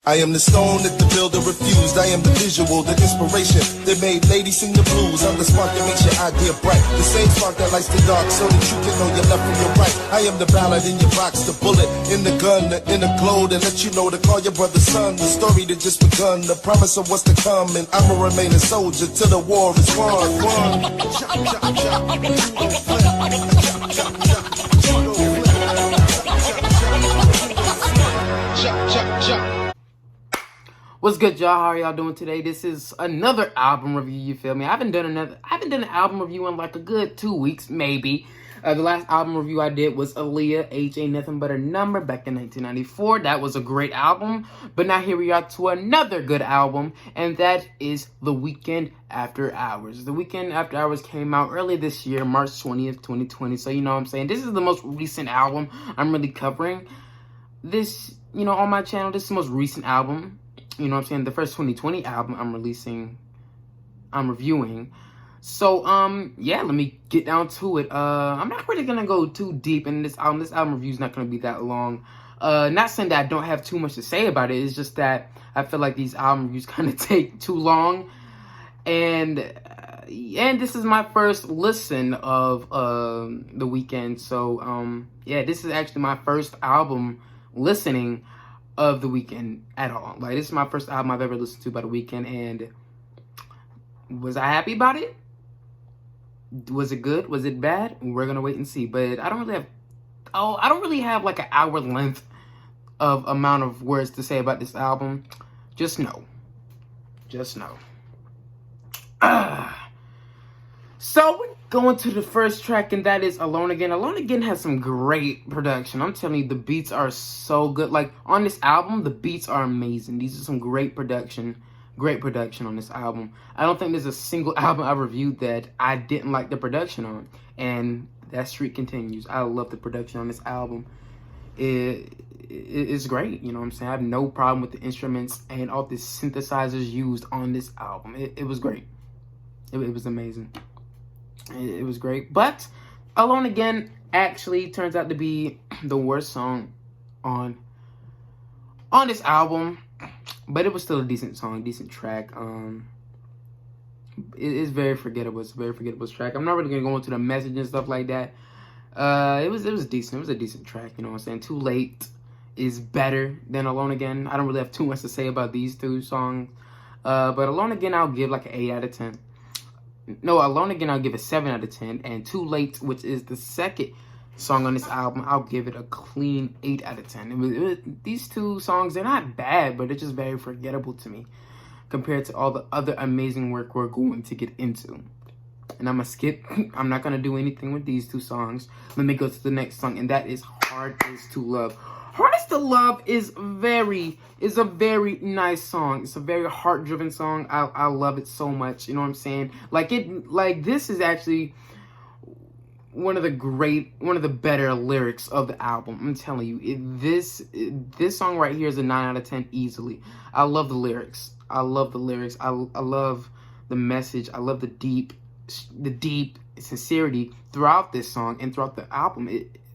I am the stone that the builder refused. I am the visual, the inspiration that made ladies sing the blues. I'm the spark that makes your idea bright. The same spark that lights the dark so that you can know your left from your right. I am the ballad in your box, the bullet in the gun, the inner glow that let you know to call your brother son. The story that just begun, the promise of what's to come. And I'ma remain a soldier till the war is won. What's good, y'all? How are y'all doing today? This is another album review, you feel me? I haven't done an album review in like a good 2 weeks, maybe. The last album review I did was Aaliyah, Age Ain't Nothing But a Number, back in 1994. That was a great album. But now here we are to another good album, and that is The Weeknd After Hours. The Weeknd After Hours came out early this year, March 20th, 2020. So you know what I'm saying? This is the most recent album I'm really covering. This, you know, on my channel, this is the most recent album. You know what I'm saying? The first 2020 album I'm reviewing. So, yeah, let me get down to it. I'm not really gonna go too deep in this album. This album review is not gonna be that long. Not saying that I don't have too much to say about it. It's just that I feel like these album reviews kind of take too long. And this is my first listen of The Weeknd. So, yeah, this is actually my first album listening of The Weeknd at all. Like, this is my first album I've ever listened to by The Weeknd, and was I happy about it? Was it good? Was it bad? We're gonna wait and see. But I don't really have like an hour length of amount of words to say about this album. Just know. So we're going to the first track, and that is Alone Again. Alone Again has some great production. I'm telling you, the beats are so good. Like, on this album, the beats are amazing. These are some great production on this album. I don't think there's a single album I reviewed that I didn't like the production on, and that streak continues. I love the production on this album. It's great, you know what I'm saying? I have no problem with the instruments and all the synthesizers used on this album. It was great. It was amazing. It was great. But Alone Again actually turns out to be the worst song on this album. But it was still a decent song, decent track. It's very forgettable. It's a very forgettable track. I'm not really gonna go into the message and stuff like that. It was decent. It was a decent track, you know what I'm saying? Too Late is better than Alone Again. I don't really have too much to say about these two songs. But Alone Again, I'll give like an 8 out of 10. No, Alone Again, I'll give a 7 out of 10. And Too Late, which is the second song on this album, I'll give it a clean 8 out of 10. These two songs, they're not bad, but they're just very forgettable to me compared to all the other amazing work we're going to get into. And I'm going to skip. I'm not going to do anything with these two songs. Let me go to the next song, and that is Hardest to Love. Hardest to Love is a very nice song. It's a very heart-driven song. I love it so much. You know what I'm saying? This is actually one of the better lyrics of the album. I'm telling you, this song right here is a 9 out of 10 easily. I love the lyrics. I love the message. I love the deep sincerity throughout this song and throughout the album.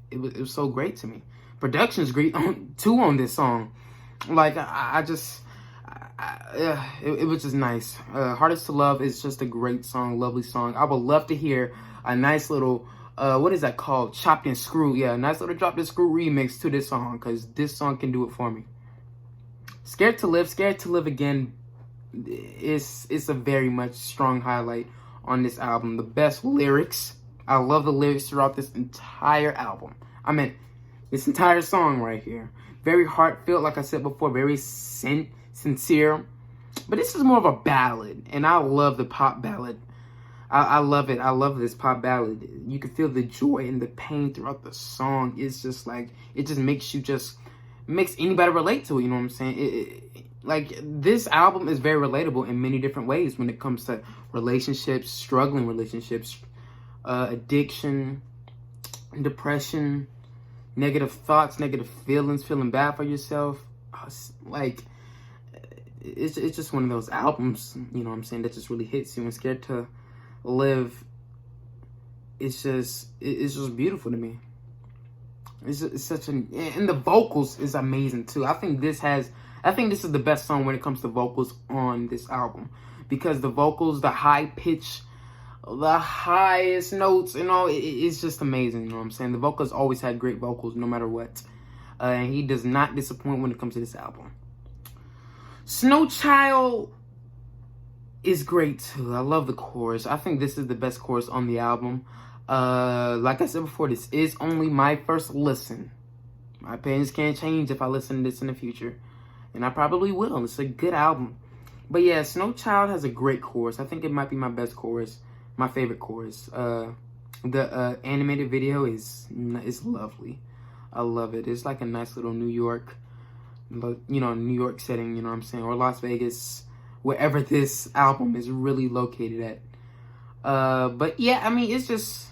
It was so great to me. Production's great too on this song. Like, it was just nice. Hardest to Love is just a great song, lovely song. I would love to hear a nice little, what is that called? Chopped and Screw. Yeah, a nice little Chopped and Screw remix to this song, because this song can do it for me. Scared to Live Again is a very much strong highlight on this album. The best lyrics. I love the lyrics throughout this entire album. I mean, this entire song right here. Very heartfelt, like I said before, very sincere. But this is more of a ballad, and I love the pop ballad. I love it. I love this pop ballad. You can feel the joy and the pain throughout the song. It's just like, it just makes anybody relate to it, you know what I'm saying? Like, this album is very relatable in many different ways when it comes to relationships, struggling relationships, addiction, depression, negative thoughts, negative feelings, feeling bad for yourself. Like, it's just one of those albums, you know what I'm saying, that just really hits you. And Scared to Live, it's just beautiful to me. It's such and the vocals is amazing too. I think this has I think this is the best song when it comes to vocals on this album, because the vocals, the high pitch, the highest notes, it's just amazing. You know what I'm saying? The vocals always had great vocals, no matter what. And he does not disappoint when it comes to this album. Snow Child is great too. I love the chorus. I think this is the best chorus on the album. Like I said before, this is only my first listen. My opinions can't change if I listen to this in the future. And I probably will. It's a good album. But yeah, Snow Child has a great chorus. I think it might be my best chorus. My favorite chorus. The animated video is lovely. I love it. It's like a nice little New York, New York setting, you know what I'm saying? Or Las Vegas, wherever this album is really located at. But yeah, I mean, it's just...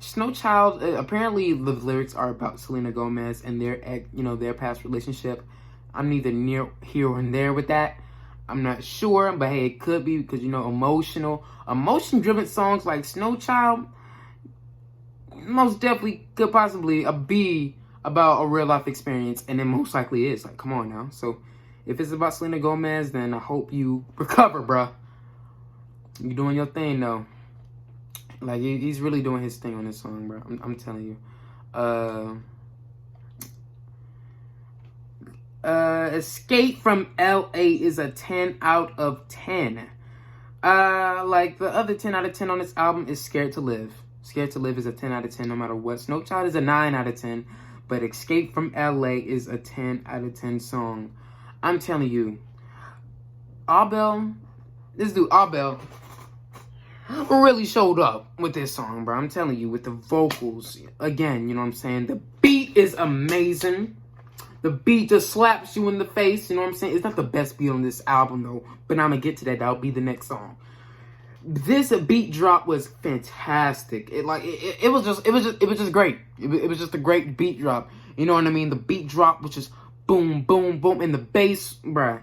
Snow Child, apparently the lyrics are about Selena Gomez and their past relationship. I'm neither near here or there with that. I'm not sure, but hey, it could be because, emotion-driven songs like Snow Child most definitely could possibly be about a real-life experience, and it most likely is. Like, come on now. So, if it's about Selena Gomez, then I hope you recover, bruh. You doing your thing, though. Like, he's really doing his thing on this song, bro. I'm telling you. Escape from LA is a 10 out of 10. Like the other 10 out of 10 on this album is Scared to Live. Scared to Live is a 10 out of 10 no matter what. Snow Child is a 9 out of 10. But Escape from LA is a 10 out of 10 song. I'm telling you. This dude Abel really showed up with this song, bro. I'm telling you, with the vocals. Again, you know what I'm saying? The beat is amazing. The beat just slaps you in the face, you know what I'm saying? It's not the best beat on this album, though. But I'm going to get to that. That'll be the next song. This beat drop was fantastic. It was just great. It was just a great beat drop. You know what I mean? The beat drop was just boom, boom, boom. And the bass, bruh.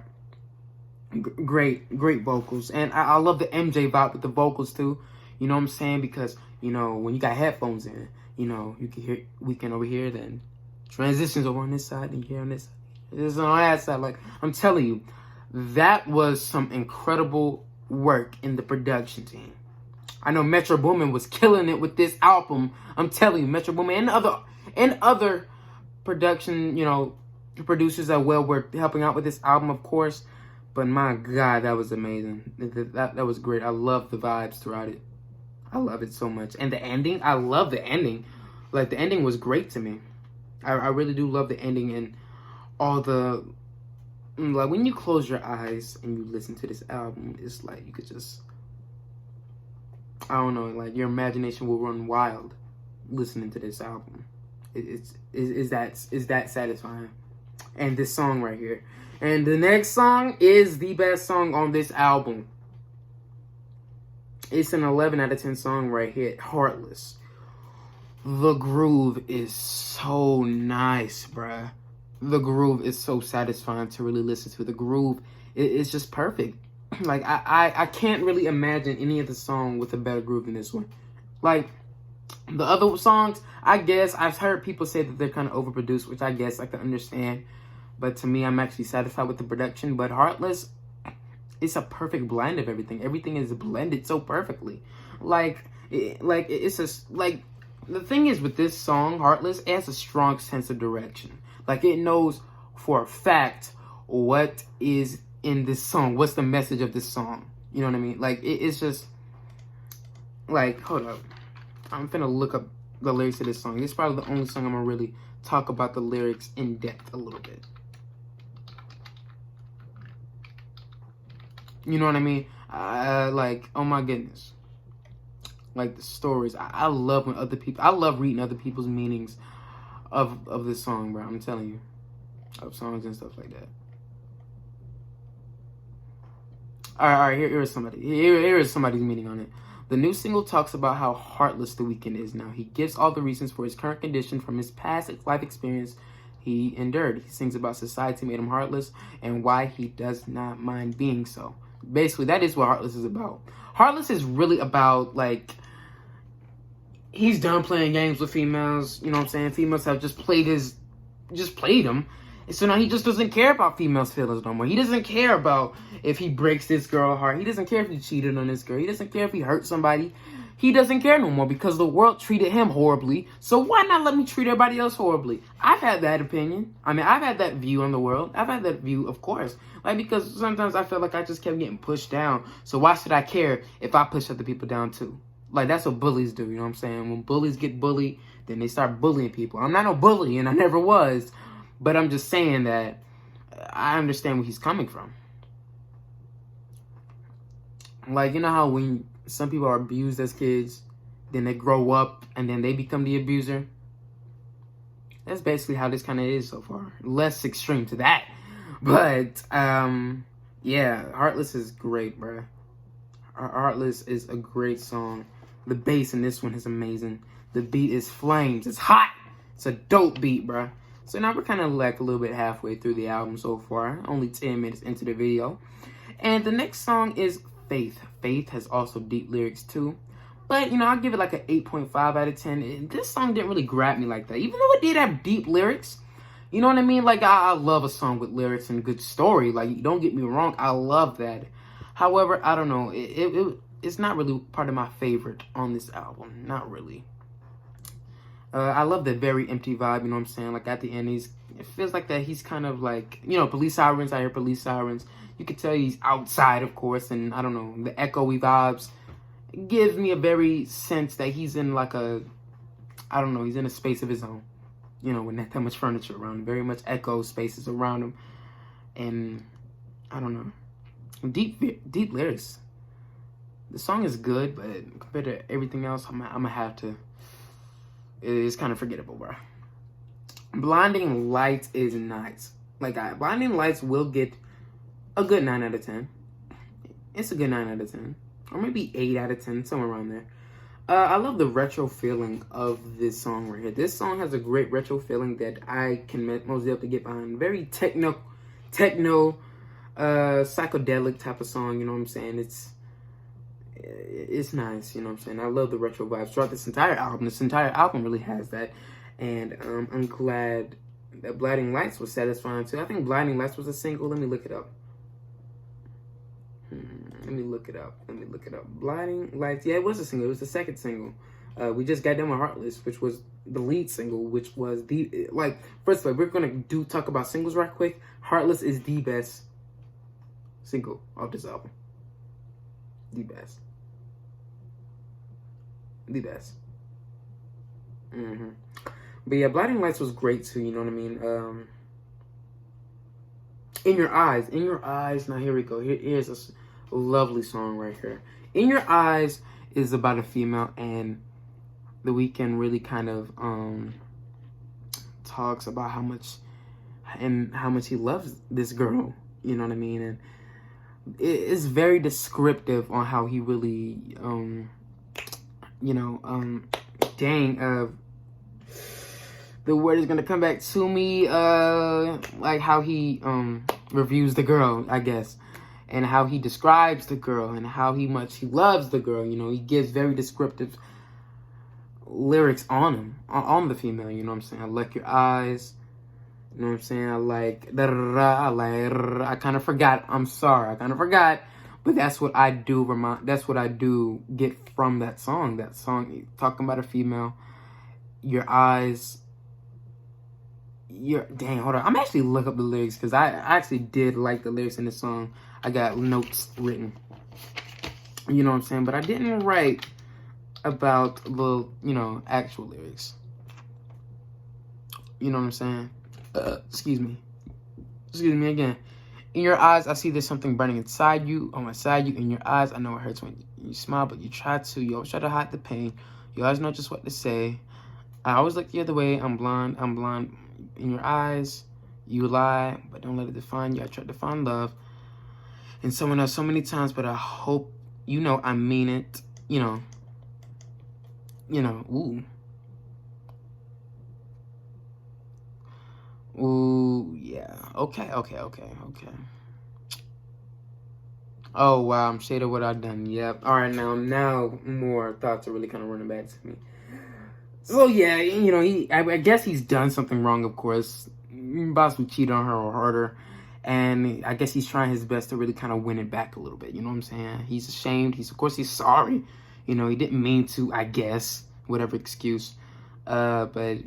Great vocals. And I love the MJ vibe with the vocals, too. You know what I'm saying? Because, when you got headphones in, you can hear Weeknd over here, then transitions over on this side, and here on this side. This on that side. Like, I'm telling you, that was some incredible work in the production team. I know Metro Boomin was killing it with this album. I'm telling you, Metro Boomin and other production, producers that were helping out with this album, of course. But my God, that was amazing. That was great. I love the vibes throughout it. I love it so much. And the ending, I love the ending. Like, the ending was great to me. I really do love the ending and all the... Like, when you close your eyes and you listen to this album, it's like you could just... I don't know, like, your imagination will run wild listening to this album. It's that satisfying. And this song right here. And the next song is the best song on this album. It's an 11 out of 10 song right here, Heartless. The groove is so nice, bruh. The groove is so satisfying to really listen to. The groove is just perfect. Like, I can't really imagine any other song with a better groove than this one. Like, the other songs, I guess, I've heard people say that they're kind of overproduced, which I guess I can understand. But to me, I'm actually satisfied with the production. But Heartless, it's a perfect blend of everything. Everything is blended so perfectly. The thing is with this song, Heartless, it has a strong sense of direction. Like, it knows for a fact what is in this song. What's the message of this song? You know what I mean? Like, it's just... Like, hold up. I'm finna look up the lyrics of this song. This is probably the only song I'm gonna really talk about the lyrics in depth a little bit. You know what I mean? Like, oh my goodness. Like, the stories. I love when I love reading other people's meanings of this song, bro. I'm telling you. Of songs and stuff like that. Alright, here is somebody. Here is somebody's meaning on it. The new single talks about how heartless The Weeknd is now. He gives all the reasons for his current condition from his past life experience he endured. He sings about society made him heartless and why he does not mind being so. Basically, that is what Heartless is about. Heartless is really about, like, he's done playing games with females. You know what I'm saying? Females have just played him. So now he just doesn't care about females' feelings no more. He doesn't care about if he breaks this girl's heart. He doesn't care if he cheated on this girl. He doesn't care if he hurt somebody. He doesn't care no more because the world treated him horribly. So why not let me treat everybody else horribly? I've had that opinion. I mean, I've had that view on the world. I've had that view, of course. Like, because sometimes I felt like I just kept getting pushed down. So why should I care if I push other people down too? Like, that's what bullies do, you know what I'm saying? When bullies get bullied, then they start bullying people. I'm not no bully, and I never was. But I'm just saying that I understand where he's coming from. Like, you know how when some people are abused as kids, then they grow up, and then they become the abuser? That's basically how this kind of is so far. Less extreme to that. But, yeah, Heartless is great, bro. Heartless is a great song. The bass in this one is amazing. The beat is flames. It's hot. It's a dope beat, bro. So now we're kind of like a little bit halfway through the album so far. Only 10 minutes into the video. And the next song is Faith. Faith has also deep lyrics too. But, you know, I'll give it like an 8.5 out of 10. This song didn't really grab me like that. Even though it did have deep lyrics. You know what I mean? Like, I love a song with lyrics and good story. Like, don't get me wrong. I love that. However, I don't know. It's not really part of my favorite on this album. Not really. I love the very empty vibe, you know what I'm saying? Like, at the end, it feels like that he's kind of like, you know, police sirens. I hear police sirens. You can tell he's outside, of course, and I don't know, the echoey vibes. It gives me a very sense that he's in like a, I don't know, he's in a space of his own. You know, with not that much furniture around him. Very much echo spaces around him. And, I don't know. Deep lyrics. The song is good, but compared to everything else, I'm gonna have to. It's kind of forgettable, bro. Blinding Lights is nice. Like, Blinding Lights will get a good 9 out of 10. It's a good 9 out of 10. Or maybe 8 out of 10, somewhere around there. I love the retro feeling of this song right here. This song has a great retro feeling that I can most definitely get behind. Very techno, psychedelic type of song, you know what I'm saying? It's nice, you know what I'm saying? I love the retro vibes throughout this entire album. This entire album really has that. And I'm glad that Blinding Lights was satisfying too. I think Blinding Lights was a single. Let me look it up. Let me look it up. Blinding Lights. Yeah, it was a single. It was the second single. We just got done with Heartless, which was the lead single, which was the, like, first of all, we're going to talk about singles right quick. Heartless is the best single of this album. The best. But yeah, Blinding Lights was great too, you know what I mean? In Your Eyes. Now here we go. Here's a lovely song right here. In Your Eyes is about a female, and The Weeknd really kind of talks about how much he loves this girl, you know what I mean? And it's very descriptive on how he really the word is gonna come back to me, like how he reviews the girl, I guess, and how he describes the girl and how much he loves the girl. You know, he gives very descriptive lyrics on the female. You know what I'm saying? I like your eyes. You know what I'm saying? I kind of forgot. I'm sorry, I kind of forgot. But that's what I do. That's what I do get from that song. That song talking about a female. Your eyes. Dang, hold on. I'm actually look up the lyrics because I actually did like the lyrics in this song. I got notes written. You know what I'm saying? But I didn't write about the, actual lyrics. You know what I'm saying? Excuse me again. In your eyes, I see there's something burning inside you, in your eyes. I know it hurts when you smile, but you try to. You always try to hide the pain. You always know just what to say. I always look the other way. I'm blind. In your eyes, you lie, but don't let it define you. I tried to find love in someone else so many times, but I hope you know I mean it. Ooh. Ooh, yeah. Okay. Oh, wow. I'm shaded what I've done. Yep. All right, now more thoughts are really kind of running back to me. So, yeah, I guess he's done something wrong, of course. possibly cheated on her or hurt her. And I guess he's trying his best to really kind of win it back a little bit. You know what I'm saying? He's ashamed. Of course, he's sorry. You know, he didn't mean to, I guess, whatever excuse. But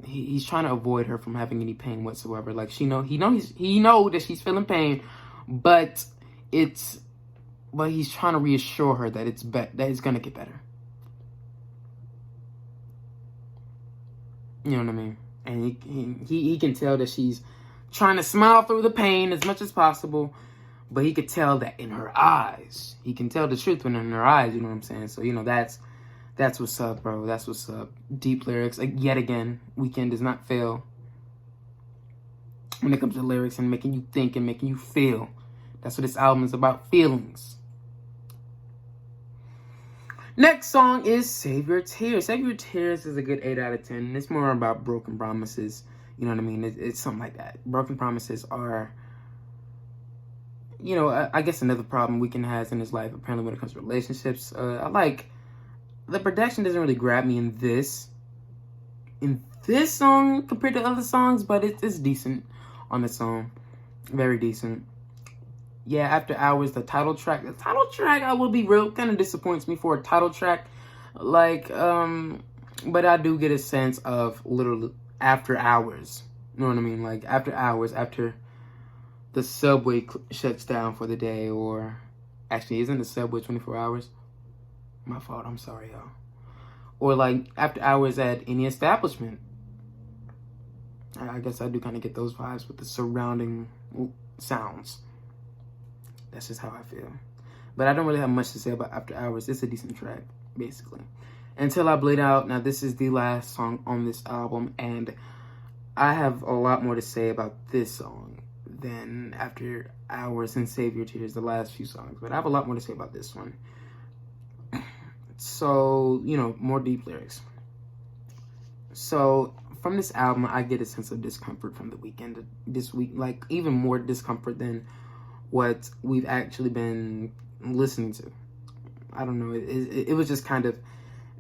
he's trying to avoid her from having any pain whatsoever. Like, he know that she's feeling pain, but he's trying to reassure her that it's gonna get better. You know what I mean? And he can tell that she's trying to smile through the pain as much as possible, but he could tell that in her eyes. He can tell the truth when in her eyes, you know what I'm saying? So, you know, that's what's up, bro. That's what's up. Deep lyrics. Like, yet again, Weeknd does not fail when it comes to lyrics and making you think and making you feel. That's what this album is about, feelings. Next song is Save Your Tears. Save Your Tears is a good 8 out of 10. It's more about broken promises. You know what I mean? It's something like that. Broken promises are, you know, I guess another problem Weeknd has in his life, apparently, when it comes to relationships. The production doesn't really grab me in this song compared to other songs, but it's decent on its own. Very decent. Yeah, After Hours, the title track, I will be real, kind of disappoints me for a title track. Like, but I do get a sense of literally after hours. You know what I mean? Like, after hours, after the subway shuts down for the day, or actually, isn't the subway 24 hours? My fault, I'm sorry, y'all. Or like after hours at any establishment. I guess I do kind of get those vibes with the surrounding sounds. That's just how I feel. But I don't really have much to say about After Hours. It's a decent track, basically. Until I Bleed Out. Now, this is the last song on this album, and I have a lot more to say about this song than After Hours and Save Your Tears, the last few songs. But I have a lot more to say about this one. So, you know, more deep lyrics. So, from this album, I get a sense of discomfort from the Weeknd this week. Like, even more discomfort than what we've actually been listening to. I don't know. It was just kind of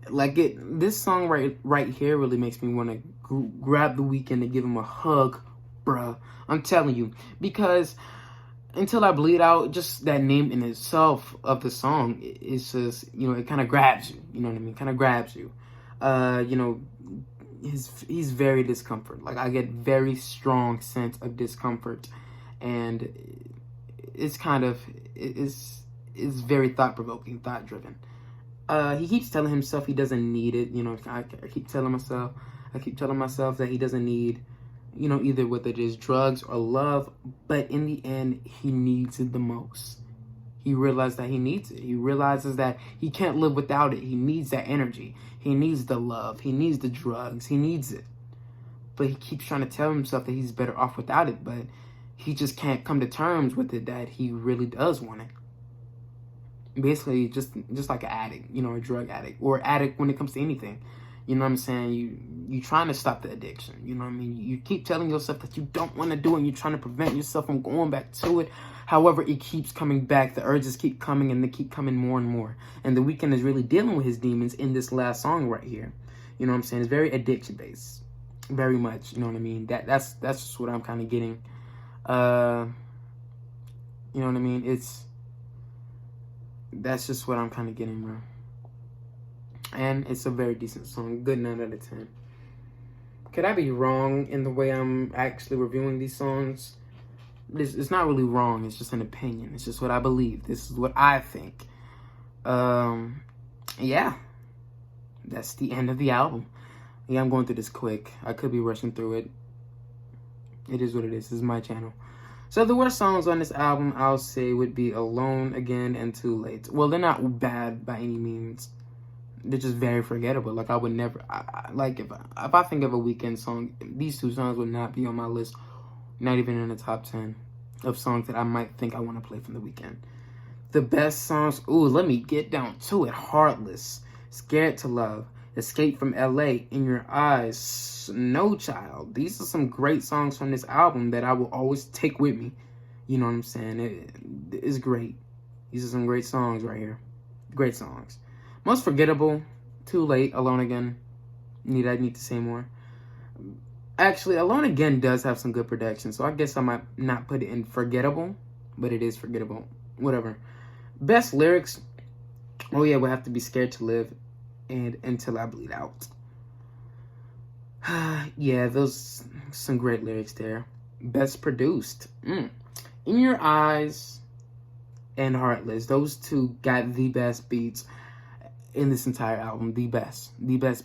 like this song right here really makes me want to grab the Weeknd and give him a hug, bruh. I'm telling you, because Until I Bleed Out, just that name in itself of the song, it's just, you know, it kind of grabs you. You know what I mean? Kind of grabs you. You know, he's very discomfort. Like, I get very strong sense of discomfort, and it's kind of, it's very thought-provoking, thought-driven. He keeps telling himself he doesn't need it. You know, I keep telling myself that he doesn't need, you know, either whether it is drugs or love, but in the end, he needs it the most. He realized that he needs it. He realizes that he can't live without it. He needs that energy. He needs the love. He needs the drugs. He needs it. But he keeps trying to tell himself that he's better off without it, but he just can't come to terms with it that he really does want it. Basically, just like an addict, you know, a drug addict, or addict when it comes to anything. You know what I'm saying? You trying to stop the addiction. You know what I mean? You keep telling yourself that you don't want to do it, and you're trying to prevent yourself from going back to it. However, it keeps coming back. The urges keep coming, and they keep coming more and more. And the Weeknd is really dealing with his demons in this last song right here. You know what I'm saying? It's very addiction-based. Very much. You know what I mean? That's just what I'm kind of getting. You know what I mean? That's just what I'm kind of getting, bro. And it's a very decent song. Good 9 out of 10. Could I be wrong in the way I'm actually reviewing these songs? It's not really wrong. It's just an opinion. It's just what I believe. This is what I think. Yeah. That's the end of the album. Yeah, I'm going through this quick. I could be rushing through it. It is what it is. This is my channel. So the worst songs on this album, I'll say, would be Alone Again and Too Late. Well, they're not bad by any means. They're just very forgettable. Like, I would never, like, if I think of a Weeknd song, these two songs would not be on my list. Not even in the top 10 of songs that I might think I want to play from the Weeknd. The best songs, ooh, let me get down to it. Heartless, Scared to Love, Escape from LA, In Your Eyes, Snow Child. These are some great songs from this album that I will always take with me. You know what I'm saying? It's great. These are some great songs right here. Great songs. Most forgettable, Too Late, Alone Again. I need to say more. Actually, Alone Again does have some good production, so I guess I might not put it in forgettable, but it is forgettable. Whatever. Best lyrics. Oh yeah, we'll have to be scared to live and Until I Bleed Out. Yeah, those some great lyrics there. Best produced. In Your Eyes and Heartless. Those two got the best beats in this entire album. The best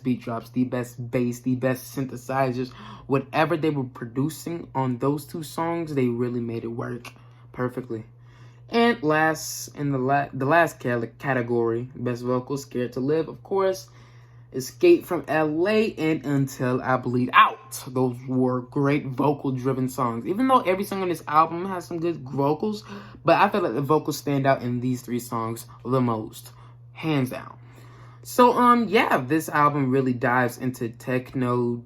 beat drops, the best bass, the best synthesizers. Whatever they were producing on those two songs, they really made it work perfectly. And last, in the last category, best vocals, Scared to Live, of course. Escape from LA and Until I Bleed Out. Those were great vocal-driven songs. Even though every song on this album has some good vocals, but I feel like the vocals stand out in these three songs the most. Hands down. So, yeah, this album really dives into techno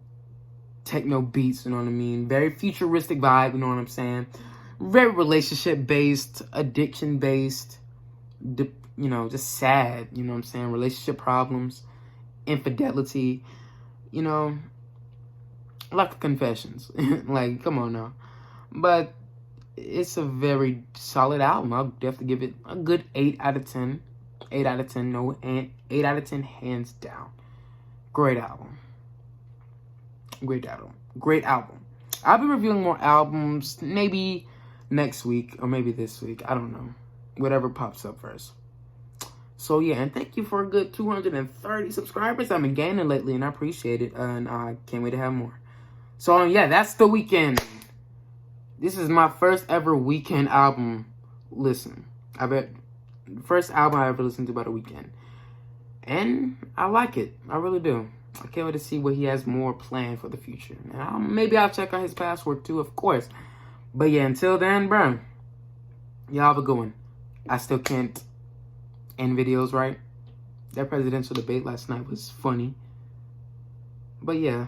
beats, you know what I mean? Very futuristic vibe, you know what I'm saying? Very relationship-based, addiction-based, just sad, you know what I'm saying? Relationship problems, infidelity, like Confessions. Like, come on now. But it's a very solid album. I'll definitely give it a good 8 out of 10. 8 out of 10, no, and 8 out of 10, hands down. Great album. Great album. I'll be reviewing more albums maybe next week or maybe this week. I don't know. Whatever pops up first. So, yeah, and thank you for a good 230 subscribers. I've been gaining lately, and I appreciate it, and I can't wait to have more. So, yeah, that's The Weeknd. This is my first ever Weeknd album listen. I bet first album I ever listened to by The Weeknd. And I like it. I really do. I can't wait to see what he has more planned for the future. And maybe I'll check out his password too, of course. But yeah, until then, bro, y'all have a good one. I still can't end videos right. That presidential debate last night was funny. But yeah.